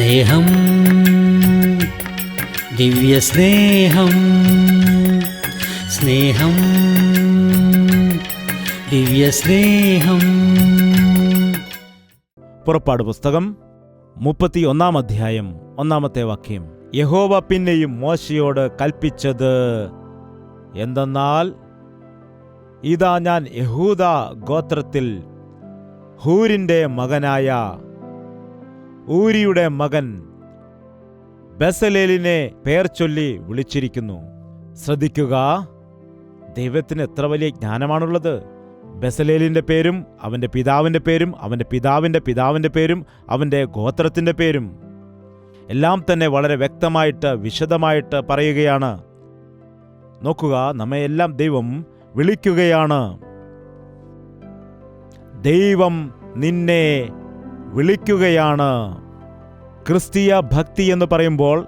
സ്നേഹം, ദിവ്യസ്നേഹം, സ്നേഹം, ദിവ്യസ്നേഹം. പുറപ്പാട് പുസ്തകം 31 അധ്യായം 1 വാക്യം. യഹോവ പിന്നെയും മോശയോട് കൽപ്പിച്ചത് എന്തെന്നാൽ, ഇതാ ഞാൻ യഹൂദ ഗോത്രത്തിൽ ഹൂരിന്റെ മകനായ ഊരിയുടെ മകൻ ബസലേലിനെ പേർ ചൊല്ലി വിളിച്ചിരിക്കുന്നു. ശ്രദ്ധിക്കുക, ദൈവത്തിന് എത്ര വലിയ ജ്ഞാനമാണുള്ളത്. ബസലേലിന്റെ പേരും അവന്റെ പിതാവിന്റെ പേരും അവന്റെ പിതാവിന്റെ പിതാവിന്റെ പേരും അവന്റെ ഗോത്രത്തിന്റെ പേരും എല്ലാം തന്നെ വളരെ വ്യക്തമായിട്ട് വിശദമായിട്ട് പറയുകയാണ്. നോക്കുക, നമ്മയെല്ലാം ദൈവം വിളിക്കുകയാണ്. ദൈവം നിന്നെ വിളിക്കുകയാണ്. ക്രിസ്തീയ ഭക്തി എന്ന് പറയുമ്പോൾ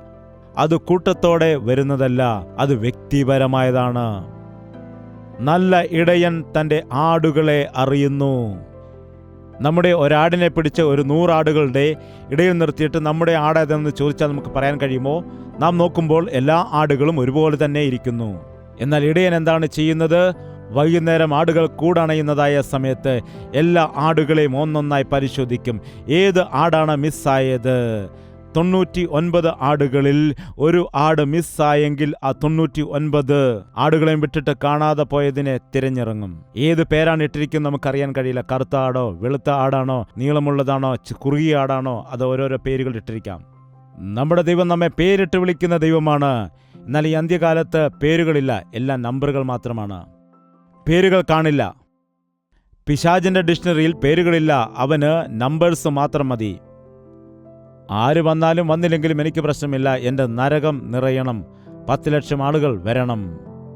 അത് കൂട്ടത്തോടെ വരുന്നതല്ല, അത് വ്യക്തിപരമായതാണ്. നല്ല ഇടയൻ തൻ്റെ ആടുകളെ അറിയുന്നു. നമ്മുടെ ഒരാടിനെ പിടിച്ച് ഒരു 100 ആടുകളുടെ ഇടയിൽ നിർത്തിയിട്ട് നമ്മുടെ ആടേതെന്ന് ചോദിച്ചാൽ നമുക്ക് പറയാൻ കഴിയുമോ? നാം നോക്കുമ്പോൾ എല്ലാ ആടുകളും ഒരുപോലെ തന്നെ ഇരിക്കുന്നു. എന്നാൽ ഇടയൻ എന്താണ് ചെയ്യുന്നത്? വൈകുന്നേരം ആടുകൾ കൂടണയുന്നതായ സമയത്ത് എല്ലാ ആടുകളെയും ഒന്നൊന്നായി പരിശോധിക്കും. ഏത് ആടാണ് മിസ്സായത്? 99 ആടുകളിൽ ഒരു ആട് മിസ്സായെങ്കിൽ ആ 99 ആടുകളെയും വിട്ടിട്ട് കാണാതെ പോയതിനെ തിരഞ്ഞിറങ്ങും. ഏത് പേരാണ് ഇട്ടിരിക്കുന്നത് നമുക്കറിയാൻ കഴിയില്ല. കറുത്ത ആടോ, വെളുത്ത ആടാണോ, നീളമുള്ളതാണോ, കുറുകിയ ആടാണോ, അത് ഓരോരോ പേരുകൾ ഇട്ടിരിക്കാം. നമ്മുടെ ദൈവം നമ്മെ പേരിട്ട് വിളിക്കുന്ന ദൈവമാണ്. എന്നാൽ ഈ അന്ത്യകാലത്ത് പേരുകളില്ല, എല്ലാം നമ്പറുകൾ മാത്രമാണ്. പേരുകൾ കാണില്ല. പിശാചിന്റെ ഡിക്ഷണറിയിൽ പേരുകളില്ല, അവന് നമ്പേഴ്സ് മാത്രം മതി. ആര് വന്നാലും വന്നില്ലെങ്കിലും എനിക്ക് പ്രശ്നമില്ല, എൻ്റെ നരകം നിറയണം, 10 ലക്ഷം ആളുകൾ വരണം.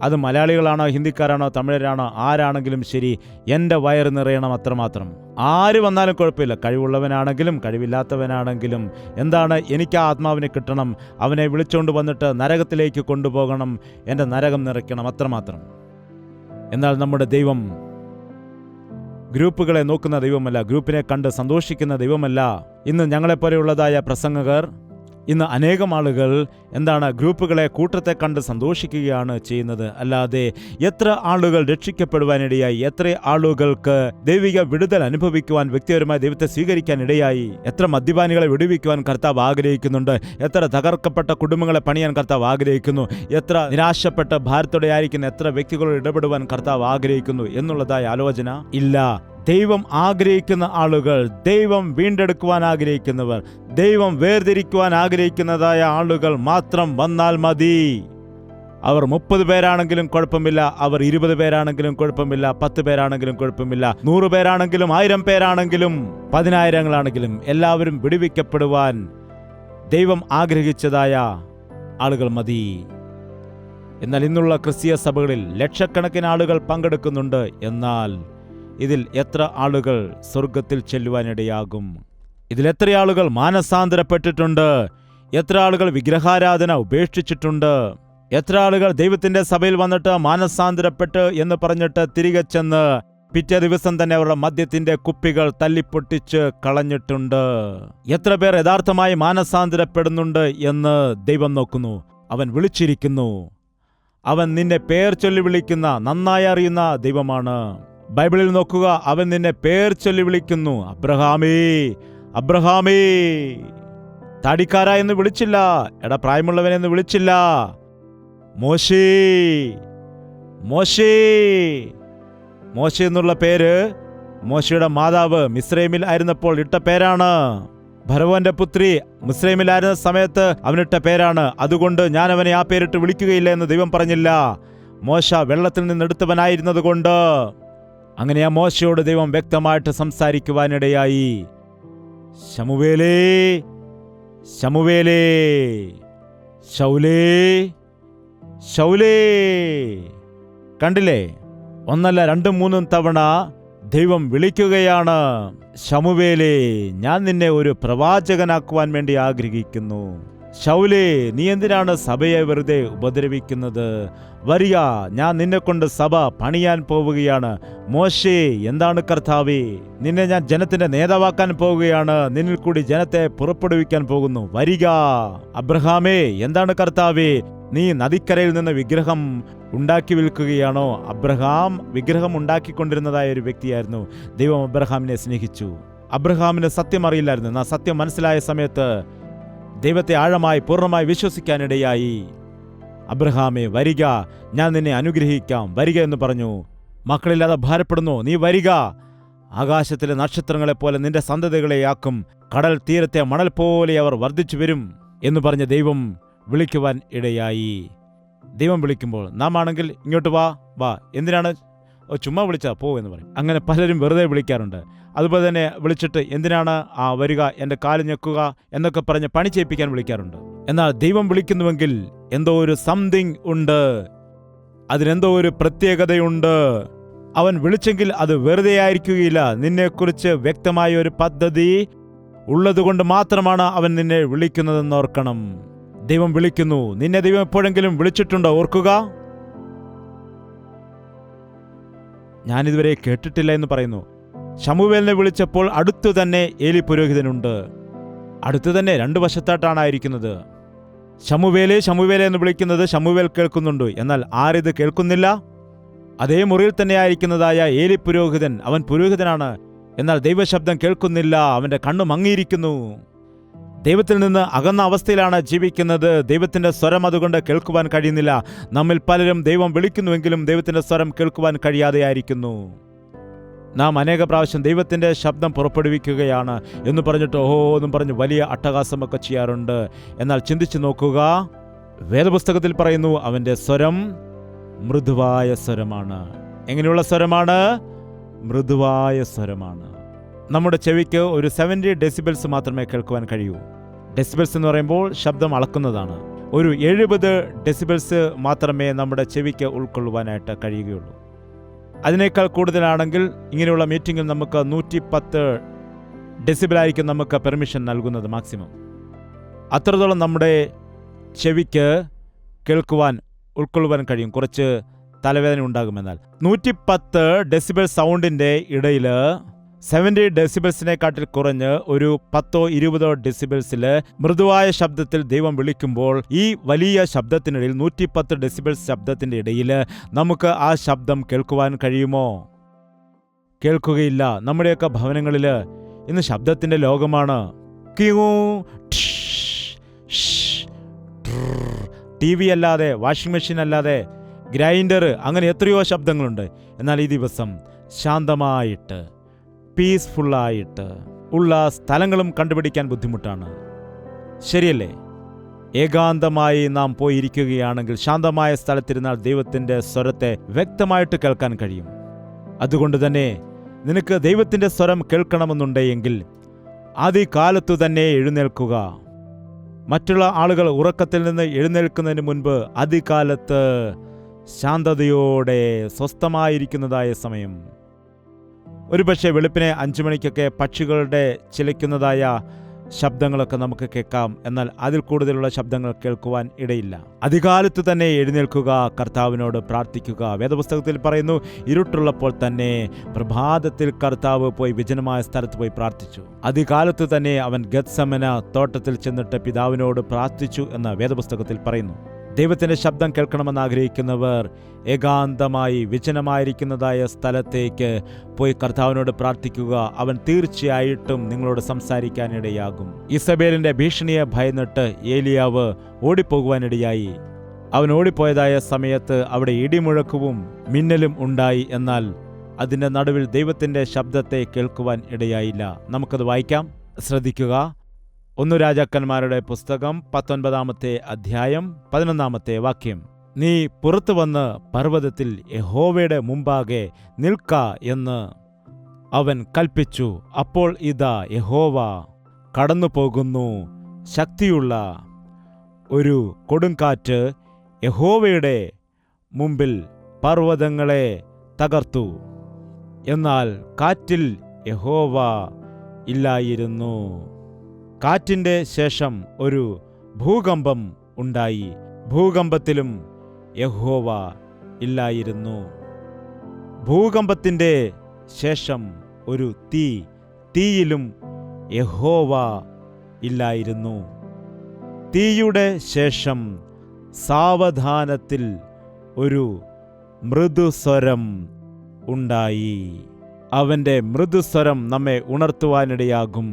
അത് മലയാളികളാണോ, ഹിന്ദിക്കാരാണോ, തമിഴരാണോ, ആരാണെങ്കിലും ശരി, എൻ്റെ വയറ് നിറയണം, അത്രമാത്രം. ആര് വന്നാലും കുഴപ്പമില്ല, കഴിവുള്ളവനാണെങ്കിലും കഴിവില്ലാത്തവനാണെങ്കിലും. എന്താണ്? എനിക്ക് ആ ആത്മാവിനെ കിട്ടണം, അവനെ വിളിച്ചുകൊണ്ട് വന്നിട്ട് നരകത്തിലേക്ക് കൊണ്ടുപോകണം, എൻ്റെ നരകം നിറയ്ക്കണം, അത്രമാത്രം. എന്നാൽ നമ്മുടെ ദൈവം ഗ്രൂപ്പുകളെ നോക്കുന്ന ദൈവമല്ല, ഗ്രൂപ്പിനെ കണ്ട് സന്തോഷിക്കുന്ന ദൈവമല്ല. ഇന്ന് ഞങ്ങളെപ്പോലെയുള്ളതായ പ്രസംഗകർ, ഇന്ന് അനേകം ആളുകൾ എന്താണ്, ഗ്രൂപ്പുകളെ, കൂട്ടത്തെ കണ്ട് സന്തോഷിക്കുകയാണ് ചെയ്യുന്നത്. അല്ലാതെ എത്ര ആളുകൾ രക്ഷിക്കപ്പെടുവാനിടയായി, എത്ര ആളുകൾക്ക് ദൈവിക വിടുതൽ അനുഭവിക്കുവാൻ, വ്യക്തിപരമായി ദൈവത്തെ സ്വീകരിക്കാൻ ഇടയായി. എത്ര മദ്യപാനികളെ വിടുവിക്കുവാൻ കർത്താവ് ആഗ്രഹിക്കുന്നുണ്ട്. എത്ര തകർക്കപ്പെട്ട കുടുംബങ്ങളെ പണിയാൻ കർത്താവ് ആഗ്രഹിക്കുന്നു. എത്ര നിരാശപ്പെട്ട് ഭാരത്തോടെ ആയിരിക്കുന്ന എത്ര വ്യക്തികളോട് ഇടപെടുവാൻ കർത്താവ് ആഗ്രഹിക്കുന്നു എന്നുള്ളതായ ആലോചന ഇല്ല. ദൈവം ആഗ്രഹിക്കുന്ന ആളുകൾ, ദൈവം വീണ്ടെടുക്കുവാൻ ആഗ്രഹിക്കുന്നവർ, ദൈവം വേർതിരിക്കുവാൻ ആഗ്രഹിക്കുന്നതായ ആളുകൾ മാത്രം വന്നാൽ മതി. അവർ 30 പേരാണെങ്കിലും കുഴപ്പമില്ല, അവർ 20 പേരാണെങ്കിലും കുഴപ്പമില്ല, 10 പേരാണെങ്കിലും കുഴപ്പമില്ല, 100 പേരാണെങ്കിലും 1000 പേരാണെങ്കിലും 10,000 എല്ലാവരും വിടുവിക്കപ്പെടുവാൻ ദൈവം ആഗ്രഹിച്ചതായ ആളുകൾ മതി. എന്നാൽ ഇന്നുള്ള ക്രിസ്തീയ സഭകളിൽ ലക്ഷക്കണക്കിന് ആളുകൾ പങ്കെടുക്കുന്നുണ്ട്. എന്നാൽ ഇതിൽ എത്ര ആളുകൾ സ്വർഗത്തിൽ ചെല്ലുവാനിടയാകും? ഇതിൽ എത്ര ആളുകൾ മാനസാന്തരപ്പെട്ടിട്ടുണ്ട്? എത്ര ആളുകൾ വിഗ്രഹാരാധന ഉപേക്ഷിച്ചിട്ടുണ്ട്? എത്ര ആളുകൾ ദൈവത്തിന്റെ സഭയിൽ വന്നിട്ട് മാനസാന്തരപ്പെട്ട് എന്ന് പറഞ്ഞിട്ട് തിരികെ ചെന്ന് പിറ്റേ ദിവസം തന്നെ അവരുടെ മദ്യത്തിന്റെ കുപ്പികൾ തല്ലിപ്പൊട്ടിച്ച് കളഞ്ഞിട്ടുണ്ട്? എത്ര പേർ യഥാർത്ഥമായി മാനസാന്തരപ്പെടുന്നുണ്ട് എന്ന് ദൈവം നോക്കുന്നു. അവൻ വിളിച്ചിരിക്കുന്നു. അവൻ നിന്നെ പേർ ചൊല്ലി വിളിക്കുന്ന, നന്നായി അറിയുന്ന ദൈവമാണ്. ബൈബിളിൽ നോക്കുക, അവൻ നിന്നെ പേർ ചൊല്ലി വിളിക്കുന്നു. അബ്രഹാമേ, അബ്രഹാമേ. താടിക്കാര എന്ന് വിളിച്ചില്ല, എടാ പ്രായമുള്ളവനെന്ന് വിളിച്ചില്ല. മോശേ, മോശേ. മോശ എന്നുള്ള പേര് മോശയുടെ മാതാവ് മിസ്രൈമിൽ ആയിരുന്നപ്പോൾ ഇട്ട പേരാണ്. ഭരവോന്റെ പുത്രി മിസ്രൈമിലായിരുന്ന സമയത്ത് അവനിട്ട പേരാണ്. അതുകൊണ്ട് ഞാൻ അവനെ ആ പേരിട്ട് വിളിക്കുകയില്ല എന്ന് ദൈവം പറഞ്ഞില്ല. മോശ വെള്ളത്തിൽ നിന്നെടുത്തവനായിരുന്നത് കൊണ്ട്. അങ്ങനെ ആ മോശയോട് ദൈവം വ്യക്തമായിട്ട് സംസാരിക്കുവാനിടയായി. ശമൂവേലേ, ശമൂവേലേ, ശൗലേ, ശൗലേ. കണ്ടില്ലേ? 1 അല്ല 2 3 തവണ ദൈവം വിളിക്കുകയാണ്. ശമൂവേലേ, ഞാൻ നിന്നെ ഒരു പ്രവാചകനാക്കുവാൻ വേണ്ടി ആഗ്രഹിക്കുന്നു. ശൗലേ, നീ എന്തിനാണ് സഭയെ വെറുതെ ഉപദ്രവിക്കുന്നത്? വരിക, ഞാൻ നിന്നെ കൊണ്ട് സഭ പണിയാൻ പോവുകയാണ്. മോശേ, എന്താണ് കർത്താവേ? നിന്നെ ഞാൻ ജനത്തിന്റെ നേതാവാക്കാൻ പോവുകയാണ്. നിന്നിൽ കൂടി ജനത്തെ പുറപ്പെടുവിക്കാൻ പോകുന്നു. വരിക. അബ്രഹാമേ, എന്താണ് കർത്താവേ? നീ നദിക്കരയിൽ നിന്ന് വിഗ്രഹം ഉണ്ടാക്കി വിൽക്കുകയാണോ? അബ്രഹാം വിഗ്രഹം ഉണ്ടാക്കിക്കൊണ്ടിരുന്നതായ ഒരു വ്യക്തിയായിരുന്നു. ദൈവം അബ്രഹാമിനെ സ്നേഹിച്ചു. അബ്രഹാമിന് സത്യം അറിയില്ലായിരുന്നു. എന്നാൽ സത്യം മനസ്സിലായ സമയത്ത് ദൈവത്തെ ആഴമായി പൂർണ്ണമായി വിശ്വസിക്കാനിടയായി. അബ്രഹാമേ, വരിക, ഞാൻ നിന്നെ അനുഗ്രഹിക്കാം. വരിക എന്ന് പറഞ്ഞു. മക്കളില്ലാതെ ഭാരപ്പെടുന്നു, നീ വരിക. ആകാശത്തിലെ നക്ഷത്രങ്ങളെപ്പോലെ നിന്റെ സന്തതികളെയാക്കും. കടൽ തീരത്തെ മണൽ പോലെ അവർ വർദ്ധിച്ചു വരും എന്ന് പറഞ്ഞ് ദൈവം വിളിക്കുവാൻ ഇടയായി. ദൈവം വിളിക്കുമ്പോൾ നാം ആണെങ്കിൽ ഇങ്ങോട്ട് വാ വാ, എന്തിനാണ് ചുമ്മാ വിളിച്ചാ പോ എന്ന് പറയും. അങ്ങനെ പലരും വെറുതെ വിളിക്കാറുണ്ട്. അതുപോലെ തന്നെ വിളിച്ചിട്ട് എന്തിനാണ് വരിക, എൻ്റെ കാല് ഞെക്കുക എന്നൊക്കെ പറഞ്ഞ് പണി ചെയ്യിപ്പിക്കാൻ വിളിക്കാറുണ്ട്. എന്നാൽ ദൈവം വിളിക്കുന്നുവെങ്കിൽ എന്തോ ഒരു സംതിങ് ഉണ്ട്, അതിനെന്തോ ഒരു പ്രത്യേകതയുണ്ട്. അവൻ വിളിച്ചെങ്കിൽ അത് വെറുതെ ആയിരിക്കുകയില്ല. നിന്നെക്കുറിച്ച് വ്യക്തമായ ഒരു പദ്ധതി ഉള്ളതുകൊണ്ട് മാത്രമാണ് അവൻ നിന്നെ വിളിക്കുന്നതെന്ന് ഓർക്കണം. ദൈവം വിളിക്കുന്നു. നിന്നെ ദൈവം എപ്പോഴെങ്കിലും വിളിച്ചിട്ടുണ്ടോ? ഓർക്കുക. ഞാനിതുവരെ കേട്ടിട്ടില്ല എന്ന് പറയുന്നു. ശമൂവേലിനെ വിളിച്ചപ്പോൾ അടുത്തു തന്നെ ഏലി പുരോഹിതനുണ്ട്. അടുത്തു തന്നെ 2 വശത്തായിട്ടാണ്. ശമൂവേലേ ശമൂവേലേ എന്ന് വിളിക്കുന്നത് ശമൂവേൽ കേൾക്കുന്നുണ്ട്. എന്നാൽ ആരിത് കേൾക്കുന്നില്ല? അതേ മുറിയിൽ തന്നെ ആയിരിക്കുന്നതായ ഏലി പുരോഹിതൻ. അവൻ പുരോഹിതനാണ്, എന്നാൽ ദൈവശബ്ദം കേൾക്കുന്നില്ല. അവന്റെ കണ്ണ് മങ്ങിയിരിക്കുന്നു. ദൈവത്തിൽ നിന്ന് അകന്ന അവസ്ഥയിലാണ് ജീവിക്കുന്നത്. ദൈവത്തിന്റെ സ്വരം അതുകൊണ്ട് കേൾക്കുവാൻ കഴിയുന്നില്ല. നമ്മിൽ പലരും ദൈവം വിളിക്കുന്നുവെങ്കിലും ദൈവത്തിന്റെ സ്വരം കേൾക്കുവാൻ കഴിയാതെയായിരിക്കുന്നു. നാം അനേക പ്രാവശ്യം ദൈവത്തിന്റെ ശബ്ദം പുറപ്പെടുവിക്കുകയാണ് എന്ന് പറഞ്ഞിട്ട് ഓഹോ എന്നും പറഞ്ഞ് വലിയ അട്ടഹാസമൊക്കെ ചെയ്യാറുണ്ട്. എന്നാൽ ചിന്തിച്ചു നോക്കുക, വേദപുസ്തകത്തിൽ പറയുന്നു അവന്റെ സ്വരം മൃദുവായ സ്വരമാണ്. എങ്ങനെയുള്ള സ്വരമാണ്? മൃദുവായ സ്വരമാണ്. നമ്മുടെ ചെവിക്ക് ഒരു 70 ഡെസിബിൾസ് മാത്രമേ കേൾക്കുവാൻ കഴിയൂ. ഡെസിബിൾസ് എന്ന് പറയുമ്പോൾ ശബ്ദം അളക്കുന്നതാണ്. ഒരു 70 ഡെസിബിൾസ് മാത്രമേ നമ്മുടെ ചെവിക്ക് ഉൾക്കൊള്ളുവാനായിട്ട് കഴിയുകയുള്ളൂ. അതിനേക്കാൾ കൂടുതലാണെങ്കിൽ ഇങ്ങനെയുള്ള മീറ്റിങ്ങിൽ നമുക്ക് 110 ഡെസിബിളായിരിക്കും നമുക്ക് പെർമിഷൻ നൽകുന്നത് മാക്സിമം. അത്രത്തോളം നമ്മുടെ ചെവിക്ക് കേൾക്കുവാൻ ഉൾക്കൊള്ളുവാൻ കഴിയും. കുറച്ച് തലവേദന ഉണ്ടാകുമെന്നാൽ 110 ഡെസിബിൾ സൗണ്ടിൻ്റെ ഇടയിൽ 70 ഡെസിബിൾസിനെക്കാട്ടിൽ കുറഞ്ഞ് ഒരു 10-20 ഡെസിബിൾസിൽ മൃദുവായ ശബ്ദത്തിൽ ദൈവം വിളിക്കുമ്പോൾ ഈ വലിയ ശബ്ദത്തിനിടയിൽ 110 ഡെസിബിൾസ് ശബ്ദത്തിൻ്റെ ഇടയിൽ നമുക്ക് ആ ശബ്ദം കേൾക്കുവാൻ കഴിയുമോ? കേൾക്കുകയില്ല. നമ്മുടെയൊക്കെ ഭവനങ്ങളിൽ ഇന്ന് ശബ്ദത്തിൻ്റെ ലോകമാണ്. TV അല്ലാതെ, വാഷിംഗ് മെഷീൻ അല്ലാതെ, ഗ്രൈൻഡർ, അങ്ങനെ എത്രയോ ശബ്ദങ്ങളുണ്ട്. എന്നാൽ ഈ ദിവസം ശാന്തമായിട്ട് പീസ്ഫുള്ളായിട്ട് ഉള്ള സ്ഥലങ്ങളും കണ്ടുപിടിക്കാൻ ബുദ്ധിമുട്ടാണ്. ശരിയല്ലേ? ഏകാന്തമായി നാം പോയിരിക്കുകയാണെങ്കിൽ ശാന്തമായ സ്ഥലത്തിരുന്നാൽ ദൈവത്തിൻ്റെ സ്വരത്തെ വ്യക്തമായിട്ട് കേൾക്കാൻ കഴിയും. അതുകൊണ്ട് തന്നെ നിനക്ക് ദൈവത്തിൻ്റെ സ്വരം കേൾക്കണമെന്നുണ്ടെങ്കിൽ ആദ്യകാലത്തു തന്നെ എഴുന്നേൽക്കുക. മറ്റുള്ള ആളുകൾ ഉറക്കത്തിൽ നിന്ന് എഴുന്നേൽക്കുന്നതിന് മുൻപ് ആദ്യകാലത്ത് ശാന്തതയോടെ സ്വസ്ഥമായിരിക്കുന്നതായ സമയം. ഒരുപക്ഷെ വെളുപ്പിനെ 5 മണിക്കൊക്കെ പക്ഷികളുടെ ചിലയ്ക്കുന്നതായ ശബ്ദങ്ങളൊക്കെ നമുക്ക് കേൾക്കാം. എന്നാൽ അതിൽ കൂടുതലുള്ള ശബ്ദങ്ങൾ കേൾക്കുവാൻ ഇടയില്ല. അധികാലത്ത് തന്നെ എഴുന്നേൽക്കുക, കർത്താവിനോട് പ്രാർത്ഥിക്കുക. വേദപുസ്തകത്തിൽ പറയുന്നു, ഇരുട്ടുള്ളപ്പോൾ തന്നെ പ്രഭാതത്തിൽ കർത്താവ് പോയി വിജനമായ സ്ഥലത്ത് പോയി പ്രാർത്ഥിച്ചു. അധികാലത്ത് തന്നെ അവൻ ഗത്സമന തോട്ടത്തിൽ ചെന്നിട്ട് പിതാവിനോട് പ്രാർത്ഥിച്ചു എന്ന് വേദപുസ്തകത്തിൽ പറയുന്നു. ദൈവത്തിൻ്റെ ശബ്ദം കേൾക്കണമെന്ന് ആഗ്രഹിക്കുന്നവർ ഏകാന്തമായി വിജനമായിരിക്കുന്നതായ സ്ഥലത്തേക്ക് പോയി കർത്താവിനോട് പ്രാർത്ഥിക്കുക. അവൻ തീർച്ചയായിട്ടും നിങ്ങളോട് സംസാരിക്കാനിടയാകും. ഇസബേലിൻ്റെ ഭീഷണിയെ ഭയന്നിട്ട് ഏലിയാവ് ഓടിപ്പോകുവാനിടയായി. അവൻ ഓടിപ്പോയതായ സമയത്ത് അവിടെ ഇടിമുഴക്കവും മിന്നലും ഉണ്ടായി. എന്നാൽ അതിൻ്റെ നടുവിൽ ദൈവത്തിൻ്റെ ശബ്ദത്തെ കേൾക്കുവാൻ ഇടയായില്ല. നമുക്കത് വായിക്കാം, ശ്രദ്ധിക്കുക. 1 രാജാക്കന്മാരുടെ പുസ്തകം 19-ാമത്തെ അധ്യായം 11-ാമത്തെ വാക്യം. നീ പുറത്തു വന്ന് പർവ്വതത്തിൽ യഹോവയുടെ മുമ്പാകെ നിൽക്ക എന്ന് അവൻ കൽപ്പിച്ചു. അപ്പോൾ ഇതാ യഹോവ കടന്നു പോകുന്നു. ശക്തിയുള്ള ഒരു കൊടുങ്കാറ്റ് യഹോവയുടെ മുമ്പിൽ പർവ്വതങ്ങളെ തകർത്തു. എന്നാൽ കാറ്റിൽ യഹോവ ഇല്ലായിരുന്നു. കാറ്റിൻ്റെ ശേഷം ഒരു ഭൂകമ്പം ഉണ്ടായി. ഭൂകമ്പത്തിലും യഹോവ ഇല്ലായിരുന്നു. ഭൂകമ്പത്തിൻ്റെ ശേഷം ഒരു തീയിലും യഹോവ ഇല്ലായിരുന്നു. തീയുടെ ശേഷം സാവധാനത്തിൽ ഒരു മൃദുസ്വരം ഉണ്ടായി. അവൻ്റെ മൃദുസ്വരം നമ്മെ ഉണർത്തുവാനിടയാകും,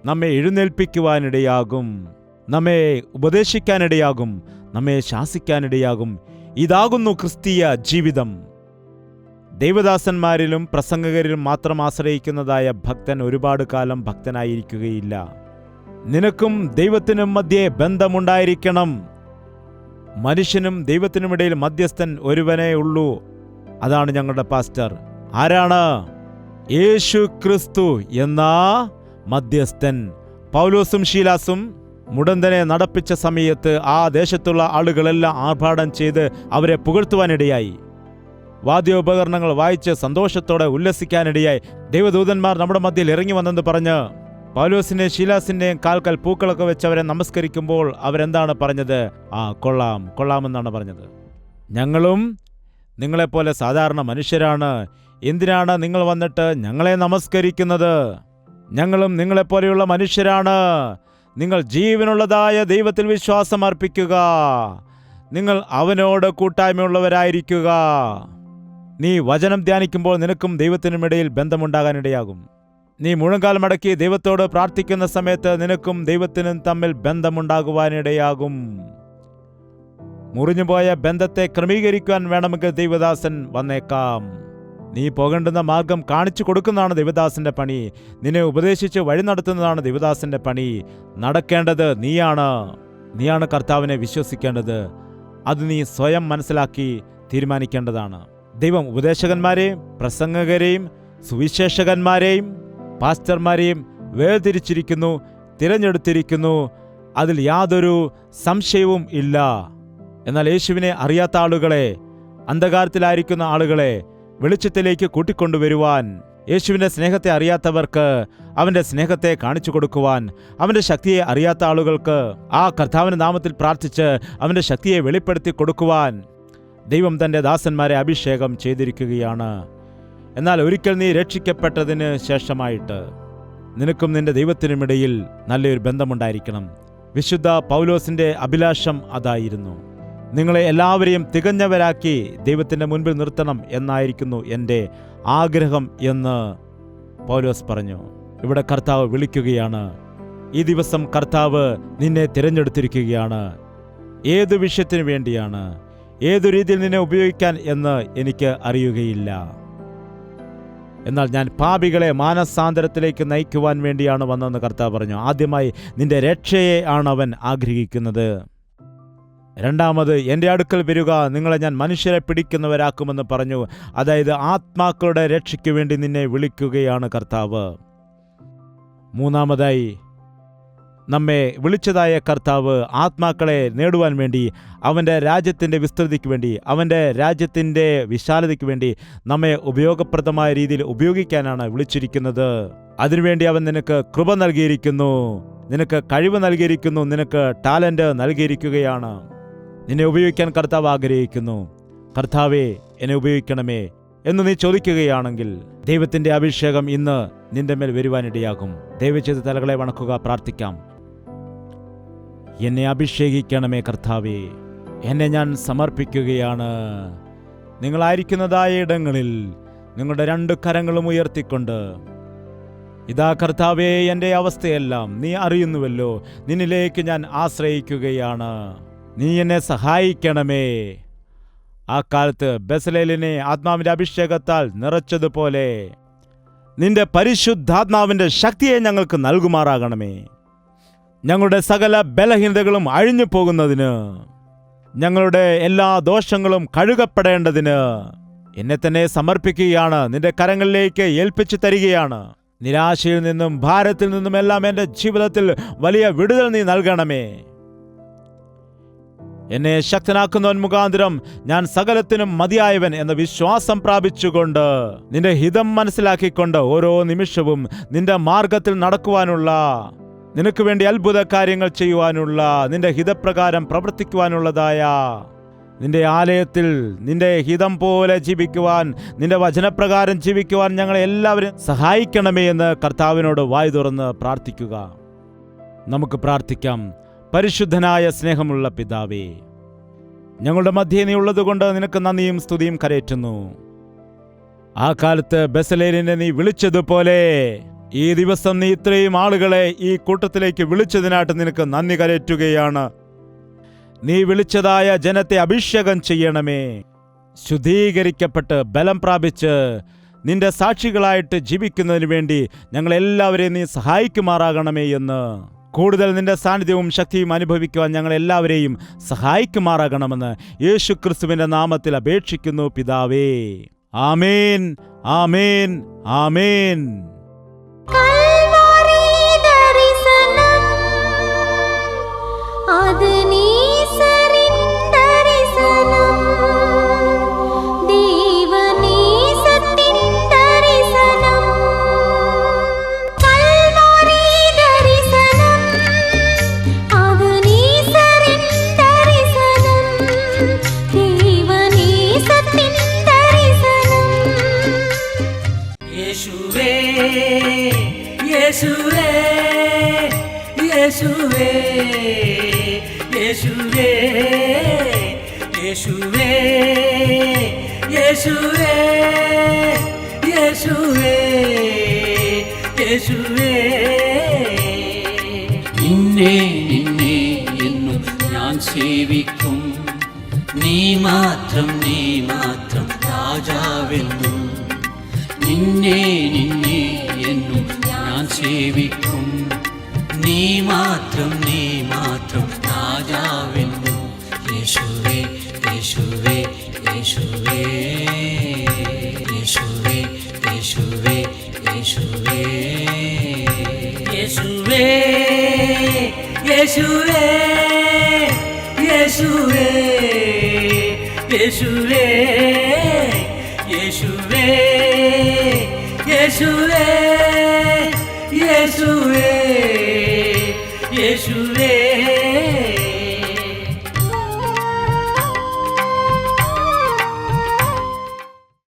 നമ്മെ എഴുന്നേൽപ്പിക്കുവാനിടയാകും, നമ്മെ ഉപദേശിക്കാനിടയാകും, നമ്മെ ശാസിക്കാനിടയാകും. ഇതാകുന്നു ക്രിസ്തീയ ജീവിതം. ദൈവദാസന്മാരിലും പ്രസംഗകരിലും മാത്രം ആശ്രയിക്കുന്നതായ ഭക്തൻ ഒരുപാട് കാലം ഭക്തനായിരിക്കുകയില്ല. നിനക്കും ദൈവത്തിനും മധ്യേ ബന്ധമുണ്ടായിരിക്കണം. മനുഷ്യനും ദൈവത്തിനുമിടയിൽ മധ്യസ്ഥൻ ഒരുവനേ ഉള്ളൂ. അതാണ് ഞങ്ങളുടെ പാസ്റ്റർ. ആരാണ്? യേശു ക്രിസ്തു എന്ന മധ്യസ്ഥൻ. പൗലോസും ശീലാസും മുടന്തനെ നടപ്പിച്ച സമയത്ത് ആ ദേശത്തുള്ള ആളുകളെല്ലാം ആർഭാടം ചെയ്ത് അവരെ പുകഴ്ത്തുവാനിടയായി. വാദ്യോപകരണങ്ങൾ വായിച്ച് സന്തോഷത്തോടെ ഉല്ലസിക്കാനിടയായി. ദൈവദൂതന്മാർ നമ്മുടെ മധ്യയിൽ ഇറങ്ങി വന്നെന്ന് പറഞ്ഞ് പൗലോസിന്റെയും ശീലാസിന്റെയും കാൽക്കൽ പൂക്കളൊക്കെ വെച്ച് അവരെ നമസ്കരിക്കുമ്പോൾ അവരെന്താണ് പറഞ്ഞത്? കൊള്ളാം, കൊള്ളാമെന്നാണ് പറഞ്ഞത്. ഞങ്ങളും നിങ്ങളെപ്പോലെ സാധാരണ മനുഷ്യരാണ്. എന്തിനാണ് നിങ്ങൾ വന്നിട്ട് ഞങ്ങളെ നമസ്കരിക്കുന്നത്? ഞങ്ങളും നിങ്ങളെപ്പോലെയുള്ള മനുഷ്യരാണ്. നിങ്ങൾ ജീവനുള്ളതായ ദൈവത്തിൽ വിശ്വാസം അർപ്പിക്കുക. നിങ്ങൾ അവനോട് കൂട്ടായ്മയുള്ളവരായിരിക്കുക. നീ വചനം ധ്യാനിക്കുമ്പോൾ നിനക്കും ദൈവത്തിനുമിടയിൽ ബന്ധമുണ്ടാകാനിടയാകും. നീ മുഴങ്കാൽ മടക്കി ദൈവത്തോട് പ്രാർത്ഥിക്കുന്ന സമയത്ത് നിനക്കും ദൈവത്തിനും തമ്മിൽ ബന്ധമുണ്ടാകുവാനിടയാകും. മുറിഞ്ഞുപോയ ബന്ധത്തെ ക്രമീകരിക്കുവാൻ വേണമെങ്കിൽ ദൈവദാസൻ വന്നേക്കാം. നീ പോകേണ്ടുന്ന മാർഗം കാണിച്ചു കൊടുക്കുന്നതാണ് ദൈവദാസന്റെ പണി. നിന്നെ ഉപദേശിച്ച് വഴി നടത്തുന്നതാണ് ദൈവദാസന്റെ പണി. നടക്കേണ്ടത് നീയാണ് കർത്താവിനെ വിശ്വസിക്കേണ്ടത്. അത് നീ സ്വയം മനസ്സിലാക്കി തീരുമാനിക്കേണ്ടതാണ്. ദൈവം ഉപദേശകന്മാരെയും പ്രസംഗകരെയും സുവിശേഷകന്മാരെയും പാസ്റ്റർമാരെയും വേർതിരിച്ചിരിക്കുന്നു, തിരഞ്ഞെടുത്തിരിക്കുന്നു. അതിൽ യാതൊരു സംശയവും ഇല്ല. എന്നാൽ യേശുവിനെ അറിയാത്ത ആളുകളെ, അന്ധകാരത്തിലായിരിക്കുന്ന ആളുകളെ വെളിച്ചത്തിലേക്ക് കൂട്ടിക്കൊണ്ടുവരുവാൻ, യേശുവിൻ്റെ സ്നേഹത്തെ അറിയാത്തവർക്ക് അവൻ്റെ സ്നേഹത്തെ കാണിച്ചു കൊടുക്കുവാൻ, അവൻ്റെ ശക്തിയെ അറിയാത്ത ആളുകൾക്ക് ആ കർത്താവിൻ്റെ നാമത്തിൽ പ്രാർത്ഥിച്ച് അവൻ്റെ ശക്തിയെ വെളിപ്പെടുത്തി കൊടുക്കുവാൻ ദൈവം തൻ്റെ ദാസന്മാരെ അഭിഷേകം ചെയ്തിരിക്കുകയാണ്. എന്നാൽ ഒരിക്കൽ നീ രക്ഷിക്കപ്പെട്ടതിന് ശേഷമായിട്ട് നിനക്കും നിന്റെ ദൈവത്തിനുമിടയിൽ നല്ലൊരു ബന്ധമുണ്ടായിരിക്കണം. വിശുദ്ധ പൗലോസിൻ്റെ അഭിലാഷം അതായിരുന്നു. നിങ്ങളെ എല്ലാവരെയും തികഞ്ഞവരാക്കി ദൈവത്തിൻ്റെ മുൻപിൽ നിർത്തണം എന്നായിരിക്കുന്നു എൻ്റെ ആഗ്രഹം എന്ന് പൗലോസ് പറഞ്ഞു. ഇവിടെ കർത്താവ് വിളിക്കുകയാണ്. ഈ ദിവസം കർത്താവ് നിന്നെ തിരഞ്ഞെടുത്തിരിക്കുകയാണ്. ഏതു വിഷയത്തിനു വേണ്ടിയാണ്, ഏതു രീതിയിൽ നിന്നെ ഉപയോഗിക്കാൻ എന്ന് എനിക്ക് അറിയുകയില്ല. എന്നാൽ ഞാൻ പാപികളെ മാനസാന്തരത്തിലേക്ക് നയിക്കുവാൻ വേണ്ടിയാണ് വന്നതെന്ന് കർത്താവ് പറഞ്ഞു. ആദ്യമായി നിന്റെ രക്ഷയെ ആണ് അവൻ ആഗ്രഹിക്കുന്നത്. രണ്ടാമത്, എൻ്റെ അടുക്കൽ വരിക, നിങ്ങളെ ഞാൻ മനുഷ്യരെ പിടിക്കുന്നവരാക്കുമെന്ന് പറഞ്ഞു. അതായത് ആത്മാക്കളുടെ രക്ഷയ്ക്ക് വേണ്ടി നിന്നെ വിളിക്കുകയാണ് കർത്താവ്. മൂന്നാമതായി, നമ്മെ വിളിച്ചതായ കർത്താവ് ആത്മാക്കളെ നേടുവാൻ വേണ്ടി, അവൻ്റെ രാജ്യത്തിൻ്റെ വിസ്തൃതിക്ക് വേണ്ടി, അവൻ്റെ രാജ്യത്തിൻ്റെ വിശാലതയ്ക്ക് വേണ്ടി നമ്മെ ഉപയോഗപ്രദമായ രീതിയിൽ ഉപയോഗിക്കാനാണ് വിളിച്ചിരിക്കുന്നത്. അതിനുവേണ്ടി അവൻ നിനക്ക് കൃപ നൽകിയിരിക്കുന്നു, നിനക്ക് കഴിവ് നൽകിയിരിക്കുന്നു, നിനക്ക് ടാലന്റ് നൽകിയിരിക്കുകയാണ്. നിന്നെ ഉപയോഗിക്കാൻ കർത്താവ് ആഗ്രഹിക്കുന്നു. കർത്താവേ, എന്നെ ഉപയോഗിക്കണമേ എന്ന് നീ ചോദിക്കുകയാണെങ്കിൽ ദൈവത്തിൻ്റെ അഭിഷേകം ഇന്ന് നിന്റെ മേൽ വരുവാനിടയാകും. ദയവ് ചെയ്ത് തലകളെ വണക്കുക, പ്രാർത്ഥിക്കാം. എന്നെ അഭിഷേകിക്കണമേ കർത്താവേ, എന്നെ ഞാൻ സമർപ്പിക്കുകയാണ്. നിങ്ങളായിരിക്കുന്നതായ ഇടങ്ങളിൽ നിങ്ങളുടെ 2 കരങ്ങളും ഉയർത്തിക്കൊണ്ട്, ഇതാ കർത്താവേ, എൻ്റെ അവസ്ഥയെല്ലാം നീ അറിയുന്നുവല്ലോ. നിന്നിലേക്ക് ഞാൻ ആശ്രയിക്കുകയാണ്. നീ എന്നെ സഹായിക്കണമേ. ആ കാലത്ത് ബെസലേലിനെ ആത്മാവിൻ്റെ അഭിഷേകത്താൽ നിറച്ചതുപോലെ നിന്റെ പരിശുദ്ധാത്മാവിൻ്റെ ശക്തിയെ ഞങ്ങൾക്ക് നൽകുമാറാകണമേ. ഞങ്ങളുടെ സകല ബലഹീനതകളും അഴിഞ്ഞു പോകുന്നതിന്, ഞങ്ങളുടെ എല്ലാ ദോഷങ്ങളും കഴുകപ്പെടേണ്ടതിന് എന്നെ തന്നെ സമർപ്പിക്കുകയാണ്. നിന്റെ കരങ്ങളിലേക്ക് ഏൽപ്പിച്ചു തരികയാണ്. നിരാശയിൽ നിന്നും ഭാരത്തിൽ നിന്നും എല്ലാം എൻ്റെ ജീവിതത്തിൽ വലിയ വിടുതൽ നീ നൽകണമേ. എന്നെ ശക്തനാക്കുന്നവൻ മുഖാന്തരം ഞാൻ സകലത്തിനും മതിയായവൻ എന്ന വിശ്വാസം പ്രാപിച്ചുകൊണ്ട്, നിന്റെ ഹിതം മനസ്സിലാക്കിക്കൊണ്ട് ഓരോ നിമിഷവും നിന്റെ മാർഗത്തിൽ നടക്കുവാനുള്ള, നിനക്ക് വേണ്ടി അത്ഭുത കാര്യങ്ങൾ ചെയ്യുവാനുള്ള, നിന്റെ ഹിതപ്രകാരം പ്രവർത്തിക്കുവാനുള്ളതായ, നിന്റെ ആലയത്തിൽ നിന്റെ ഹിതം പോലെ ജീവിക്കുവാൻ, നിന്റെ വചനപ്രകാരം ജീവിക്കുവാൻ ഞങ്ങളെ എല്ലാവരും സഹായിക്കണമേ എന്ന് കർത്താവിനോട് വായ് തുറന്ന് പ്രാർത്ഥിക്കുക. നമുക്ക് പ്രാർത്ഥിക്കാം. പരിശുദ്ധനായ സ്നേഹമുള്ള പിതാവേ, ഞങ്ങളുടെ മധ്യേ നീ ഉള്ളതുകൊണ്ട് നിനക്ക് നന്ദിയും സ്തുതിയും കരേറ്റുന്നു. ആ കാലത്ത് ബെസലേലിനെ നീ വിളിച്ചതുപോലെ ഈ ദിവസം നീ ഇത്രയും ആളുകളെ ഈ കൂട്ടത്തിലേക്ക് വിളിച്ചതിനായിട്ട് നിനക്ക് നന്ദി കരേറ്റുകയാണ്. നീ വിളിച്ചതായ ജനത്തെ അഭിഷേകം ചെയ്യണമേ. ശുദ്ധീകരിക്കപ്പെട്ട് ബലം പ്രാപിച്ച് നിന്റെ സാക്ഷികളായിട്ട് ജീവിക്കുന്നതിന് വേണ്ടി ഞങ്ങളെല്ലാവരെയും നീ സഹായിക്കുമാറാകണമേ എന്ന്, കൂടുതൽ നിന്റെ സാന്നിധ്യവും ശക്തിയും അനുഭവിക്കുവാൻ ഞങ്ങളെല്ലാവരെയും സഹായിക്കുമാറാകണമെന്ന് യേശുക്രിസ്തുവിന്റെ നാമത്തിൽ അപേക്ഷിക്കുന്നു പിതാവേ. ആമേൻ, ആമേൻ, ആമേൻ. യേശുവേ, യേശുവേ, യേശുവേ, യേശുവേ, യേശുവേ, യേശുവേ, യേശുവേ. നിന്നെ നിന്നെ എന്നും ഞാൻ സേവിക്കും, നീ മാത്രം രാജാവെന്നും. നിന്നെ നിന്നെ എന്നും ഞാൻ സേവിക്കും, നീ മാത്രം രാജാവെന്നും. യേശുവേ, യേശുവേ, യേശുവേ, യേശുവേ, യേശുവേ, യേശുവേ, യേശുവേ, യേശുവേ, യേശുവേ, യേശുവേ, യേശുവേ, യേശുവേ, യേശുവേ, യേശുവേ.